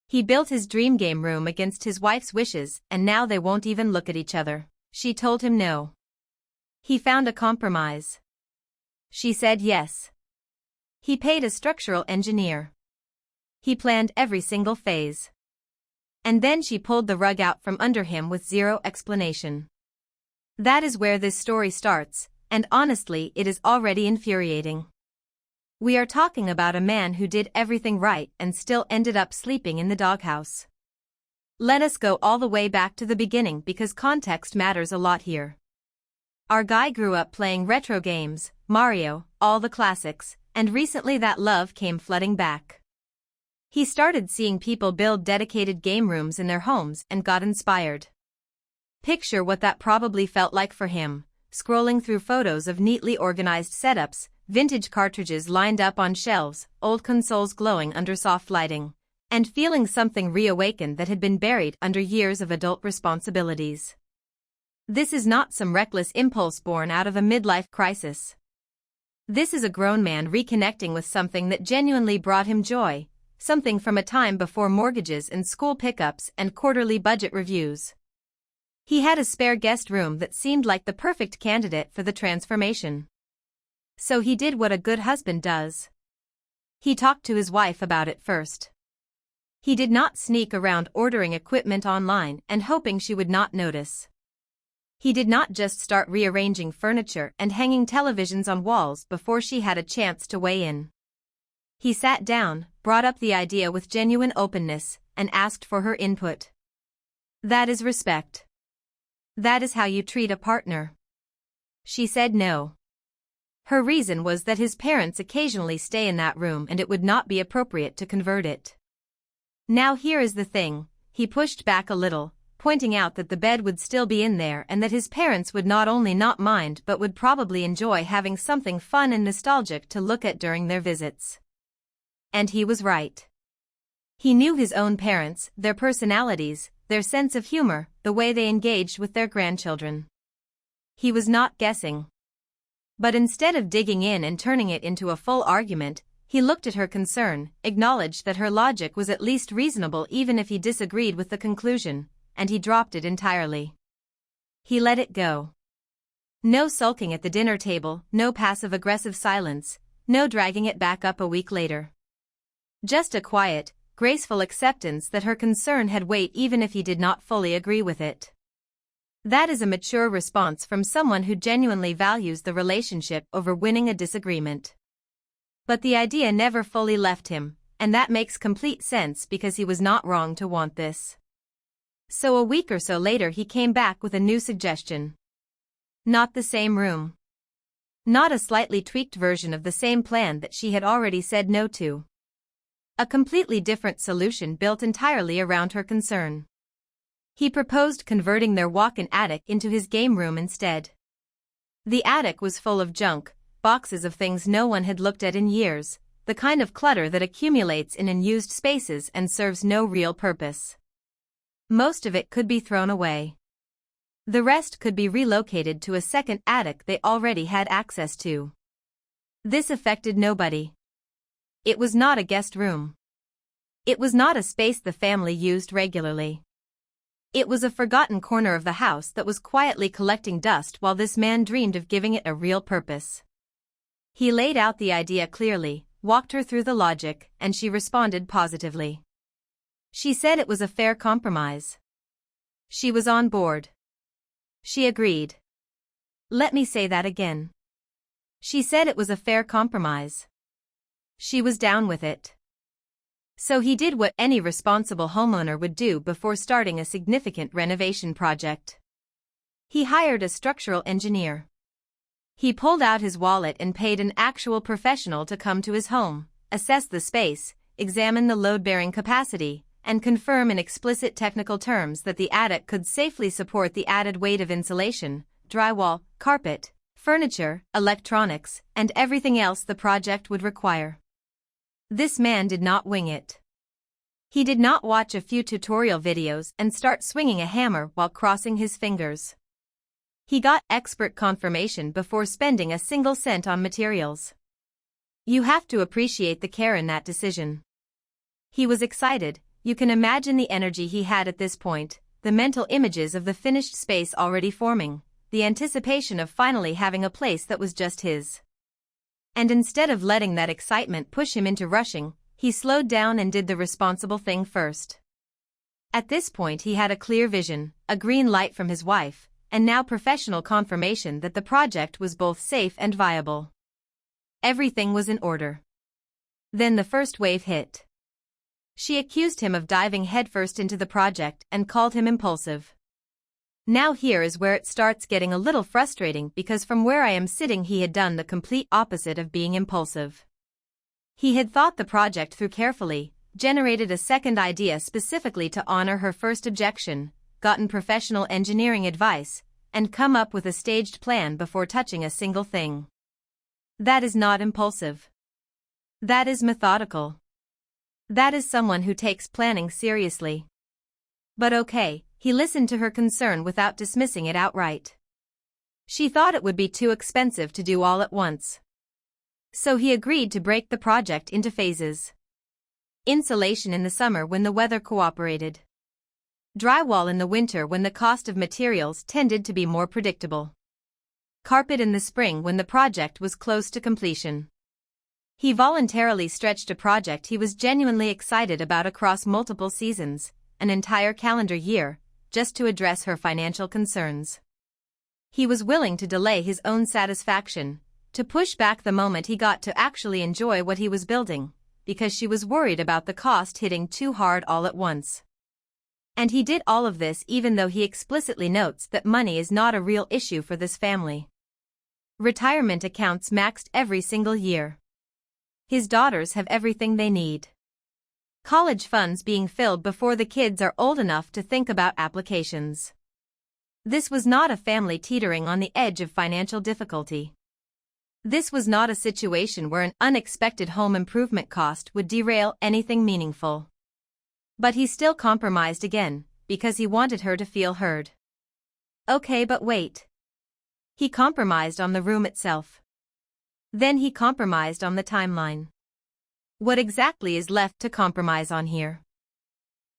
He built his dream game room against his wife's wishes, and now they won't even look at each other. She told him no. He found a compromise. She said yes. He paid a structural engineer. He planned every single phase. And then she pulled the rug out from under him with zero explanation. That is where this story starts, and honestly it is already infuriating. We are talking about a man who did everything right and still ended up sleeping in the doghouse. Let us go all the way back to the beginning because context matters a lot here. Our guy grew up playing retro games, Mario, all the classics, and recently that love came flooding back. He started seeing people build dedicated game rooms in their homes and got inspired. Picture what that probably felt like for him, scrolling through photos of neatly organized setups, vintage cartridges lined up on shelves, old consoles glowing under soft lighting, and feeling something reawaken that had been buried under years of adult responsibilities. This is not some reckless impulse born out of a midlife crisis. This is a grown man reconnecting with something that genuinely brought him joy, something from a time before mortgages and school pickups and quarterly budget reviews. He had a spare guest room that seemed like the perfect candidate for the transformation. So he did what a good husband does. He talked to his wife about it first. He did not sneak around ordering equipment online and hoping she would not notice. He did not just start rearranging furniture and hanging televisions on walls before she had a chance to weigh in. He sat down, brought up the idea with genuine openness, and asked for her input. That is respect. That is how you treat a partner. She said no. Her reason was that his parents occasionally stay in that room and it would not be appropriate to convert it. Now here is the thing, he pushed back a little, pointing out that the bed would still be in there and that his parents would not only not mind but would probably enjoy having something fun and nostalgic to look at during their visits. And he was right. He knew his own parents, their personalities, their sense of humor, the way they engaged with their grandchildren. He was not guessing. But instead of digging in and turning it into a full argument, he looked at her concern, acknowledged that her logic was at least reasonable even if he disagreed with the conclusion, and he dropped it entirely. He let it go. No sulking at the dinner table, no passive-aggressive silence, no dragging it back up a week later. Just a quiet, graceful acceptance that her concern had weight even if he did not fully agree with it. That is a mature response from someone who genuinely values the relationship over winning a disagreement. But the idea never fully left him, and that makes complete sense because he was not wrong to want this. So a week or so later he came back with a new suggestion. Not the same room. Not a slightly tweaked version of the same plan that she had already said no to. A completely different solution built entirely around her concern. He proposed converting their walk-in attic into his game room instead. The attic was full of junk, boxes of things no one had looked at in years, the kind of clutter that accumulates in unused spaces and serves no real purpose. Most of it could be thrown away. The rest could be relocated to a second attic they already had access to. This affected nobody. It was not a guest room. It was not a space the family used regularly. It was a forgotten corner of the house that was quietly collecting dust while this man dreamed of giving it a real purpose. He laid out the idea clearly, walked her through the logic, and she responded positively. She said it was a fair compromise. She was on board. She agreed. Let me say that again. She said it was a fair compromise. She was down with it. So he did what any responsible homeowner would do before starting a significant renovation project. He hired a structural engineer. He pulled out his wallet and paid an actual professional to come to his home, assess the space, examine the load-bearing capacity, and confirm in explicit technical terms that the attic could safely support the added weight of insulation, drywall, carpet, furniture, electronics, and everything else the project would require. This man did not wing it. He did not watch a few tutorial videos and start swinging a hammer while crossing his fingers. He got expert confirmation before spending a single cent on materials. You have to appreciate the care in that decision. He was excited, You can imagine the energy he had at this point, the mental images of the finished space already forming, the anticipation of finally having a place that was just his. And instead of letting that excitement push him into rushing, he slowed down and did the responsible thing first. At this point he had a clear vision, a green light from his wife, and now professional confirmation that the project was both safe and viable. Everything was in order. Then the first wave hit. She accused him of diving headfirst into the project and called him impulsive. Now here is where it starts getting a little frustrating because from where I am sitting he had done the complete opposite of being impulsive. He had thought the project through carefully, generated a second idea specifically to honor her first objection, gotten professional engineering advice, and come up with a staged plan before touching a single thing. That is not impulsive. That is methodical. That is someone who takes planning seriously. But okay, he listened to her concern without dismissing it outright. She thought it would be too expensive to do all at once. So he agreed to break the project into phases. Insulation in the summer when the weather cooperated. Drywall in the winter when the cost of materials tended to be more predictable. Carpet in the spring when the project was close to completion. He voluntarily stretched a project he was genuinely excited about across multiple seasons, an entire calendar year, just to address her financial concerns. He was willing to delay his own satisfaction, to push back the moment he got to actually enjoy what he was building, because she was worried about the cost hitting too hard all at once. And he did all of this even though he explicitly notes that money is not a real issue for this family. Retirement accounts maxed every single year. His daughters have everything they need. College funds being filled before the kids are old enough to think about applications. This was not a family teetering on the edge of financial difficulty. This was not a situation where an unexpected home improvement cost would derail anything meaningful. But he still compromised again, because he wanted her to feel heard. Okay, but wait. He compromised on the room itself. Then he compromised on the timeline. What exactly is left to compromise on here?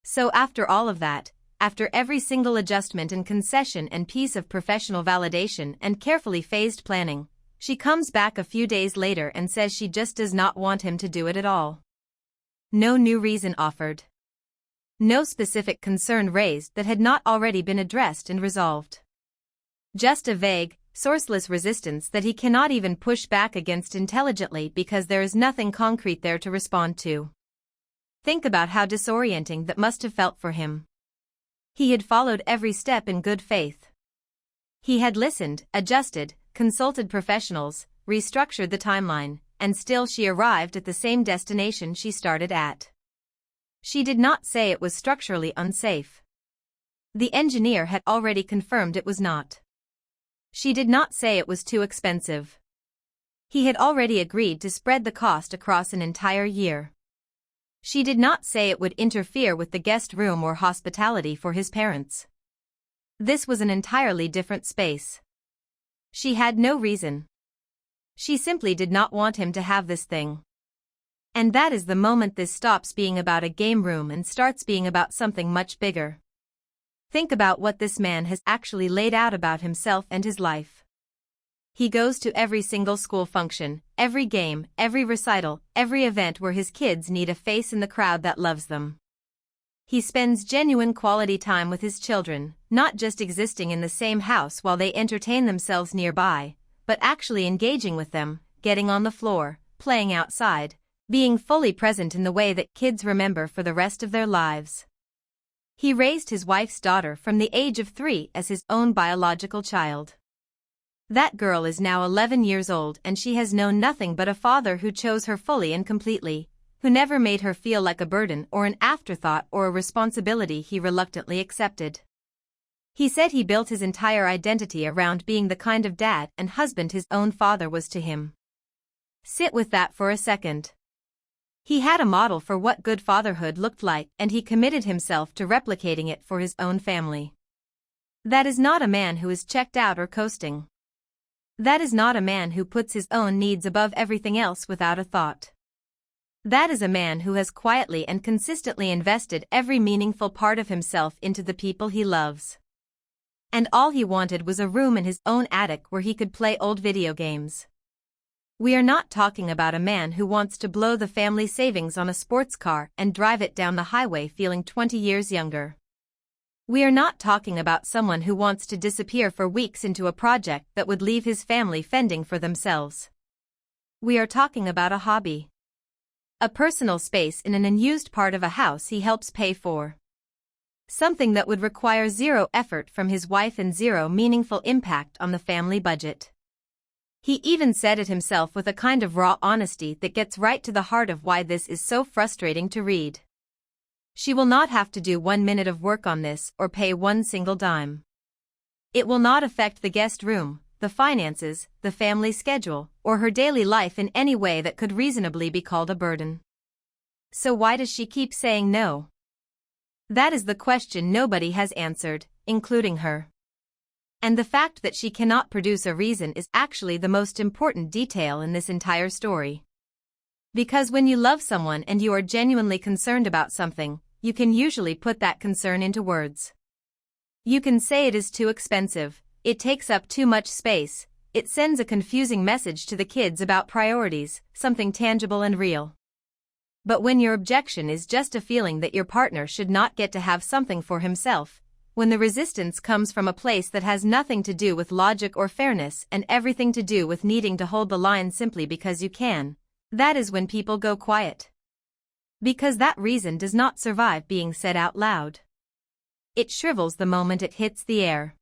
So after all of that, after every single adjustment and concession and piece of professional validation and carefully phased planning, she comes back a few days later and says she just does not want him to do it at all. No new reason offered. No specific concern raised that had not already been addressed and resolved. Just a vague, sourceless resistance that he cannot even push back against intelligently because there is nothing concrete there to respond to. Think about how disorienting that must have felt for him. He had followed every step in good faith. He had listened, adjusted, consulted professionals, restructured the timeline, and still she arrived at the same destination she started at. She did not say it was structurally unsafe. The engineer had already confirmed it was not. She did not say it was too expensive. He had already agreed to spread the cost across an entire year. She did not say it would interfere with the guest room or hospitality for his parents. This was an entirely different space. She had no reason. She simply did not want him to have this thing. And that is the moment this stops being about a game room and starts being about something much bigger. Think about what this man has actually laid out about himself and his life. He goes to every single school function, every game, every recital, every event where his kids need a face in the crowd that loves them. He spends genuine quality time with his children, not just existing in the same house while they entertain themselves nearby, but actually engaging with them, getting on the floor, playing outside, being fully present in the way that kids remember for the rest of their lives. He raised his wife's daughter from the age of 3 as his own biological child. That girl is now 11 years old and she has known nothing but a father who chose her fully and completely, who never made her feel like a burden or an afterthought or a responsibility he reluctantly accepted. He said he built his entire identity around being the kind of dad and husband his own father was to him. Sit with that for a second. He had a model for what good fatherhood looked like and he committed himself to replicating it for his own family. That is not a man who is checked out or coasting. That is not a man who puts his own needs above everything else without a thought. That is a man who has quietly and consistently invested every meaningful part of himself into the people he loves. And all he wanted was a room in his own attic where he could play old video games. We are not talking about a man who wants to blow the family savings on a sports car and drive it down the highway feeling 20 years younger. We are not talking about someone who wants to disappear for weeks into a project that would leave his family fending for themselves. We are talking about a hobby. A personal space in an unused part of a house he helps pay for. Something that would require zero effort from his wife and zero meaningful impact on the family budget. He even said it himself with a kind of raw honesty that gets right to the heart of why this is so frustrating to read. She will not have to do 1 minute of work on this or pay one single dime. It will not affect the guest room, the finances, the family schedule, or her daily life in any way that could reasonably be called a burden. So why does she keep saying no? That is the question nobody has answered, including her. And the fact that she cannot produce a reason is actually the most important detail in this entire story. Because when you love someone and you are genuinely concerned about something, you can usually put that concern into words. You can say it is too expensive, it takes up too much space, it sends a confusing message to the kids about priorities, something tangible and real. But when your objection is just a feeling that your partner should not get to have something for himself, when the resistance comes from a place that has nothing to do with logic or fairness and everything to do with needing to hold the line simply because you can, that is when people go quiet. Because that reason does not survive being said out loud. It shrivels the moment it hits the air.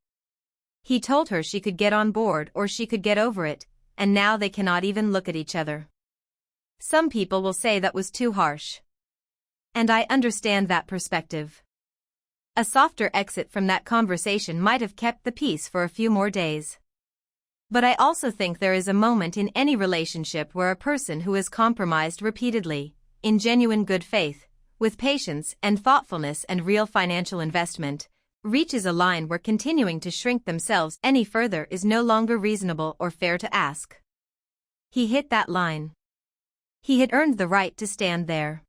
He told her she could get on board or she could get over it, and now they cannot even look at each other. Some people will say that was too harsh. And I understand that perspective. A softer exit from that conversation might have kept the peace for a few more days. But I also think there is a moment in any relationship where a person who is compromised repeatedly, in genuine good faith, with patience and thoughtfulness and real financial investment, reaches a line where continuing to shrink themselves any further is no longer reasonable or fair to ask. He hit that line. He had earned the right to stand there.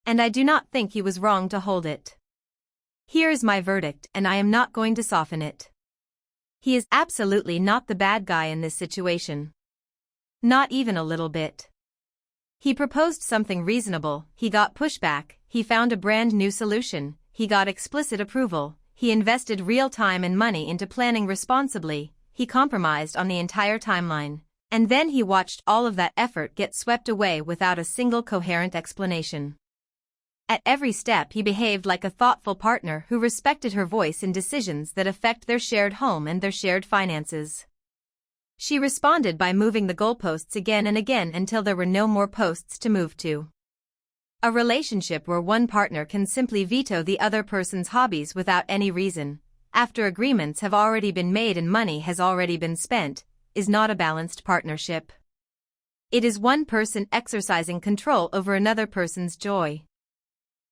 And I do not think he was wrong to hold it. Here is my verdict, and I am not going to soften it. He is absolutely not the bad guy in this situation. Not even a little bit. He proposed something reasonable, he got pushback, he found a brand new solution, he got explicit approval, he invested real time and money into planning responsibly, he compromised on the entire timeline, and then he watched all of that effort get swept away without a single coherent explanation. At every step he behaved like a thoughtful partner who respected her voice in decisions that affect their shared home and their shared finances. She responded by moving the goalposts again and again until there were no more posts to move to. A relationship where one partner can simply veto the other person's hobbies without any reason, after agreements have already been made and money has already been spent, is not a balanced partnership. It is one person exercising control over another person's joy.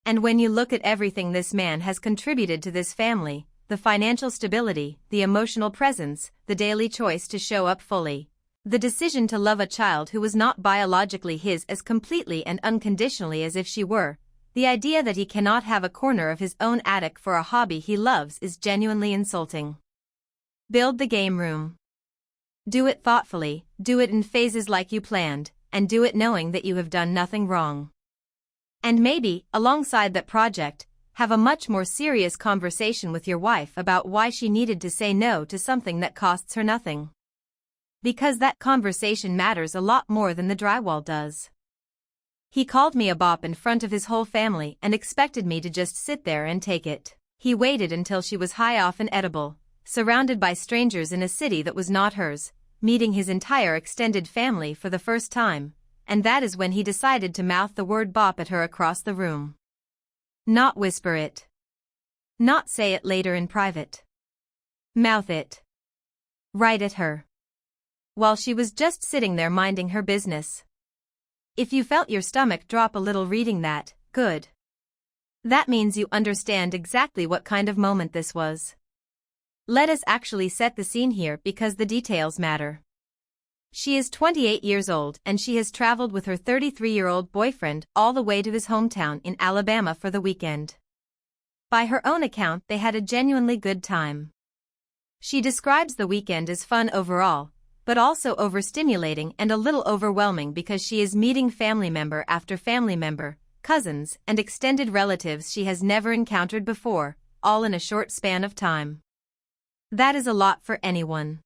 And when you look at everything this man has contributed to this family, the financial stability, the emotional presence, the daily choice to show up fully, the decision to love a child who was not biologically his as completely and unconditionally as if she were, the idea that he cannot have a corner of his own attic for a hobby he loves is genuinely insulting. Build the game room. Do it thoughtfully, do it in phases like you planned, and do it knowing that you have done nothing wrong. And maybe, alongside that project, have a much more serious conversation with your wife about why she needed to say no to something that costs her nothing. Because that conversation matters a lot more than the drywall does. He called me a bop in front of his whole family and expected me to just sit there and take it. He waited until she was high off and edible, surrounded by strangers in a city that was not hers, meeting his entire extended family for the first time. And that is when he decided to mouth the word bop at her across the room. Not whisper it. Not say it later in private. Mouth it. Right at her. While she was just sitting there minding her business. If you felt your stomach drop a little reading that, good. That means you understand exactly what kind of moment this was. Let us actually set the scene here because the details matter. She is 28 years old and she has traveled with her 33-year-old boyfriend all the way to his hometown in Alabama for the weekend. By her own account, they had a genuinely good time. She describes the weekend as fun overall, but also overstimulating and a little overwhelming because she is meeting family member after family member, cousins, and extended relatives she has never encountered before, all in a short span of time. That is a lot for anyone.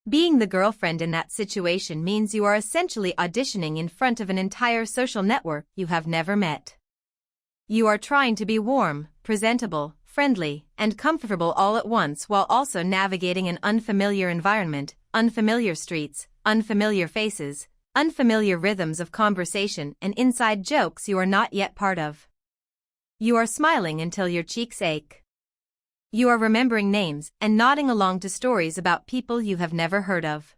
Being the girlfriend in that situation means you are essentially auditioning in front of an entire social network you have never met. You are trying to be warm, presentable, friendly, and comfortable all at once while also navigating an unfamiliar environment, unfamiliar streets, unfamiliar faces, unfamiliar rhythms of conversation and inside jokes you are not yet part of. You are smiling until your cheeks ache. You are remembering names and nodding along to stories about people you have never heard of.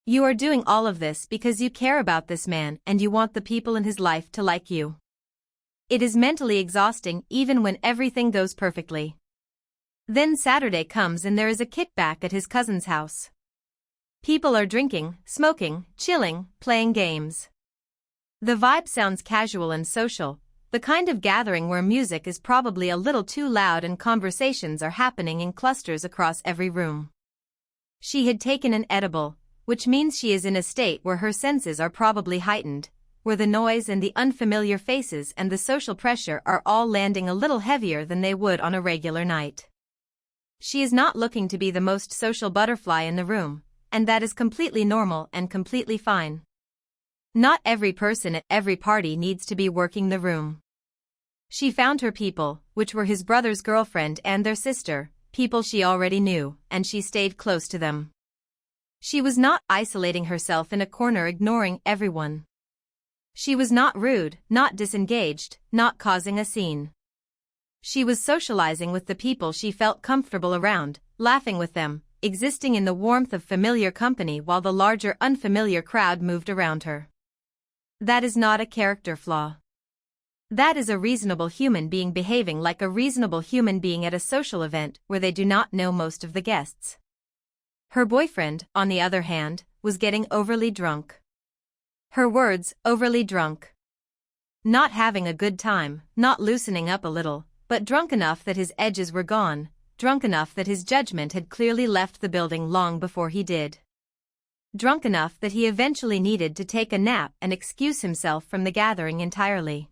You are doing all of this because you care about this man and you want the people in his life to like you. It is mentally exhausting even when everything goes perfectly. Then Saturday comes and there is a kickback at his cousin's house. People are drinking, smoking, chilling, playing games. The vibe sounds casual and social, the kind of gathering where music is probably a little too loud and conversations are happening in clusters across every room. She had taken an edible, which means she is in a state where her senses are probably heightened, where the noise and the unfamiliar faces and the social pressure are all landing a little heavier than they would on a regular night. She is not looking to be the most social butterfly in the room, and that is completely normal and completely fine. Not every person at every party needs to be working the room. She found her people, which were his brother's girlfriend and their sister, people she already knew, and she stayed close to them. She was not isolating herself in a corner ignoring everyone. She was not rude, not disengaged, not causing a scene. She was socializing with the people she felt comfortable around, laughing with them, existing in the warmth of familiar company while the larger unfamiliar crowd moved around her. That is not a character flaw. That is a reasonable human being behaving like a reasonable human being at a social event where they do not know most of the guests. Her boyfriend, on the other hand, was getting overly drunk. Her words, overly drunk. Not having a good time, not loosening up a little, but drunk enough that his edges were gone, drunk enough that his judgment had clearly left the building long before he did. Drunk enough that he eventually needed to take a nap and excuse himself from the gathering entirely.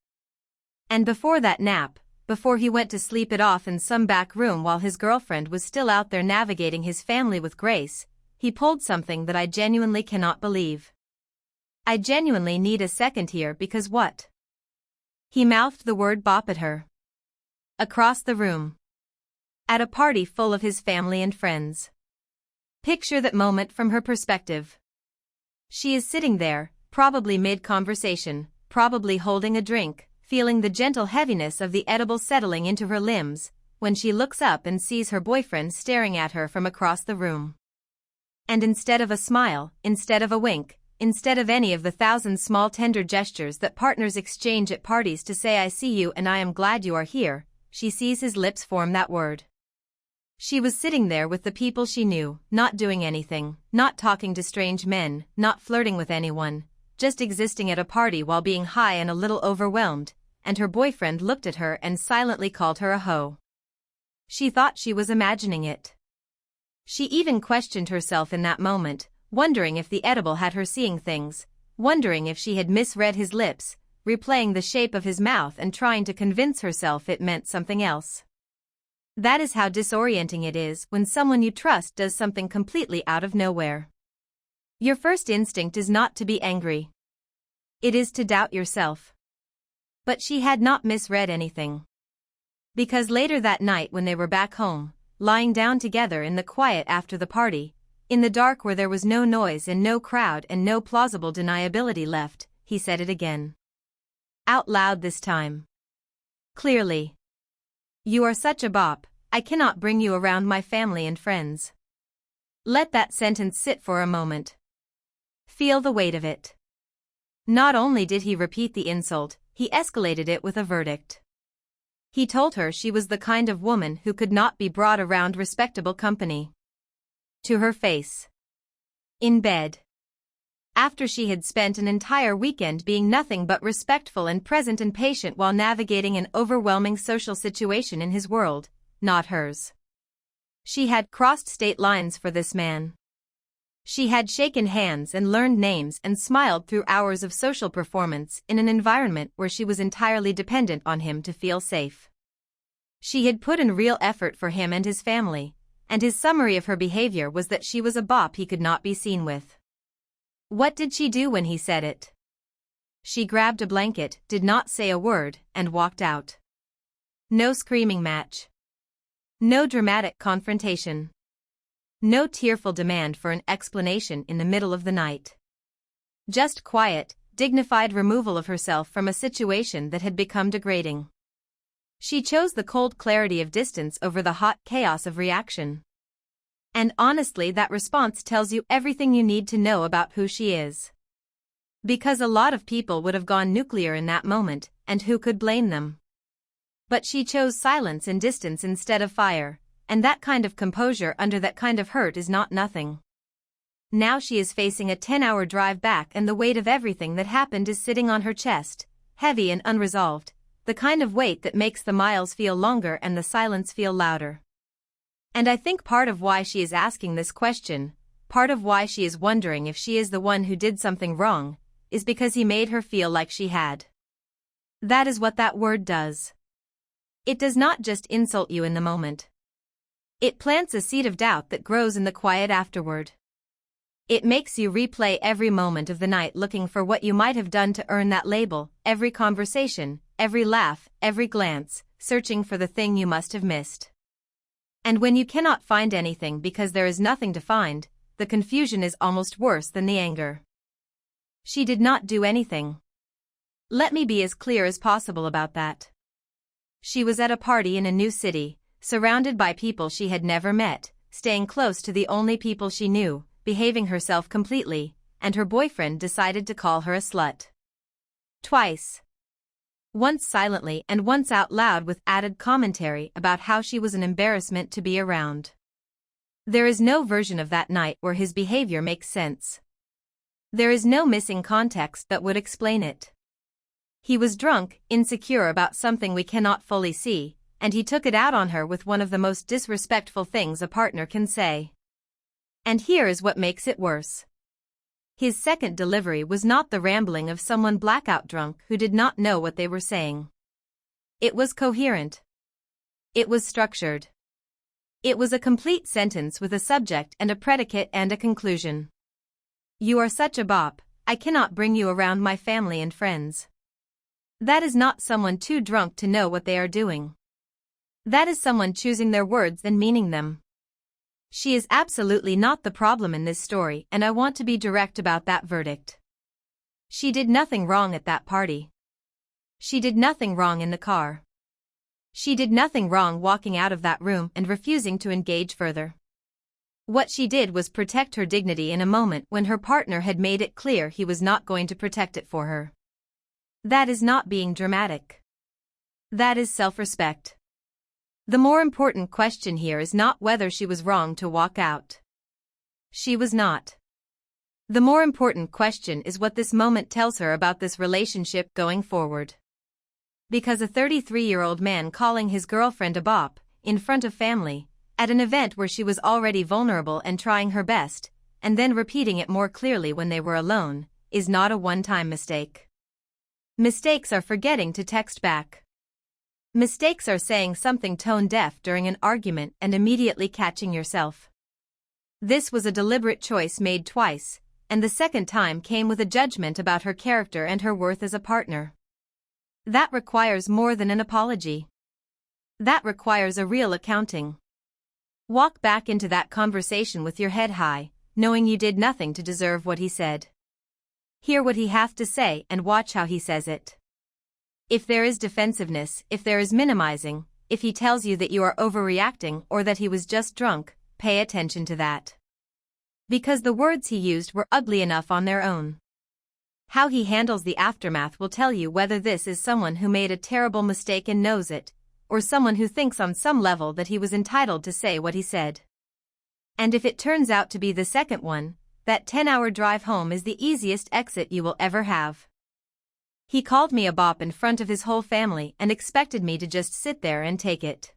And before that nap, before he went to sleep it off in some back room while his girlfriend was still out there navigating his family with grace, he pulled something that I genuinely cannot believe. I genuinely need a second here because what? He mouthed the word bop at her. Across the room. At a party full of his family and friends. Picture that moment from her perspective. She is sitting there, probably mid-conversation, probably holding a drink, feeling the gentle heaviness of the edible settling into her limbs, when she looks up and sees her boyfriend staring at her from across the room. And instead of a smile, instead of a wink, instead of any of the thousand small tender gestures that partners exchange at parties to say I see you and I am glad you are here, she sees his lips form that word. She was sitting there with the people she knew, not doing anything, not talking to strange men, not flirting with anyone, just existing at a party while being high and a little overwhelmed, and her boyfriend looked at her and silently called her a hoe. She thought she was imagining it. She even questioned herself in that moment, wondering if the edible had her seeing things, wondering if she had misread his lips, replaying the shape of his mouth and trying to convince herself it meant something else. That is how disorienting it is when someone you trust does something completely out of nowhere. Your first instinct is not to be angry. It is to doubt yourself. But she had not misread anything. Because later that night when they were back home, lying down together in the quiet after the party, in the dark where there was no noise and no crowd and no plausible deniability left, he said it again. Out loud this time. Clearly. You are such a bop, I cannot bring you around my family and friends. Let that sentence sit for a moment. Feel the weight of it. Not only did he repeat the insult, he escalated it with a verdict. He told her she was the kind of woman who could not be brought around respectable company. To her face. In bed. after she had spent an entire weekend being nothing but respectful and present and patient while navigating an overwhelming social situation in his world, not hers. She had crossed state lines for this man. She had shaken hands and learned names and smiled through hours of social performance in an environment where she was entirely dependent on him to feel safe. She had put in real effort for him and his family, and his summary of her behavior was that she was a bop he could not be seen with. What did she do when he said it? She grabbed a blanket, did not say a word, and walked out. No screaming match. No dramatic confrontation. No tearful demand for an explanation in the middle of the night. Just quiet, dignified removal of herself from a situation that had become degrading. She chose the cold clarity of distance over the hot chaos of reaction. And honestly, that response tells you everything you need to know about who she is. Because a lot of people would have gone nuclear in that moment, and who could blame them? But she chose silence and distance instead of fire, and that kind of composure under that kind of hurt is not nothing. Now she is facing a 10-hour drive back and the weight of everything that happened is sitting on her chest, heavy and unresolved, the kind of weight that makes the miles feel longer and the silence feel louder. And I think part of why she is asking this question, part of why she is wondering if she is the one who did something wrong, is because he made her feel like she had. That is what that word does. It does not just insult you in the moment. It plants a seed of doubt that grows in the quiet afterward. It makes you replay every moment of the night looking for what you might have done to earn that label, every conversation, every laugh, every glance, searching for the thing you must have missed. And when you cannot find anything because there is nothing to find, the confusion is almost worse than the anger. She did not do anything. Let me be as clear as possible about that. She was at a party in a new city, surrounded by people she had never met, staying close to the only people she knew, behaving herself completely, and her boyfriend decided to call her a slut. Twice. Once silently and once out loud with added commentary about how she was an embarrassment to be around. There is no version of that night where his behavior makes sense. There is no missing context that would explain it. He was drunk, insecure about something we cannot fully see, and he took it out on her with one of the most disrespectful things a partner can say. And here is what makes it worse. His second delivery was not the rambling of someone blackout drunk who did not know what they were saying. It was coherent. It was structured. It was a complete sentence with a subject and a predicate and a conclusion. You are such a bop, I cannot bring you around my family and friends. That is not someone too drunk to know what they are doing. That is someone choosing their words and meaning them. She is absolutely not the problem in this story, and I want to be direct about that verdict. She did nothing wrong at that party. She did nothing wrong in the car. She did nothing wrong walking out of that room and refusing to engage further. What she did was protect her dignity in a moment when her partner had made it clear he was not going to protect it for her. That is not being dramatic. That is self-respect. The more important question here is not whether she was wrong to walk out. She was not. The more important question is what this moment tells her about this relationship going forward. Because a 33-year-old man calling his girlfriend a bop, in front of family, at an event where she was already vulnerable and trying her best, and then repeating it more clearly when they were alone, is not a one-time mistake. Mistakes are forgetting to text back. Mistakes are saying something tone-deaf during an argument and immediately catching yourself. This was a deliberate choice made twice, and the second time came with a judgment about her character and her worth as a partner. That requires more than an apology. That requires a real accounting. Walk back into that conversation with your head high, knowing you did nothing to deserve what he said. Hear what he hath to say and watch how he says it. If there is defensiveness, if there is minimizing, if he tells you that you are overreacting or that he was just drunk, pay attention to that. Because the words he used were ugly enough on their own. How he handles the aftermath will tell you whether this is someone who made a terrible mistake and knows it, or someone who thinks on some level that he was entitled to say what he said. And if it turns out to be the second one, That 10-hour drive home is the easiest exit you will ever have. He called me a bop in front of his whole family and expected me to just sit there and take it.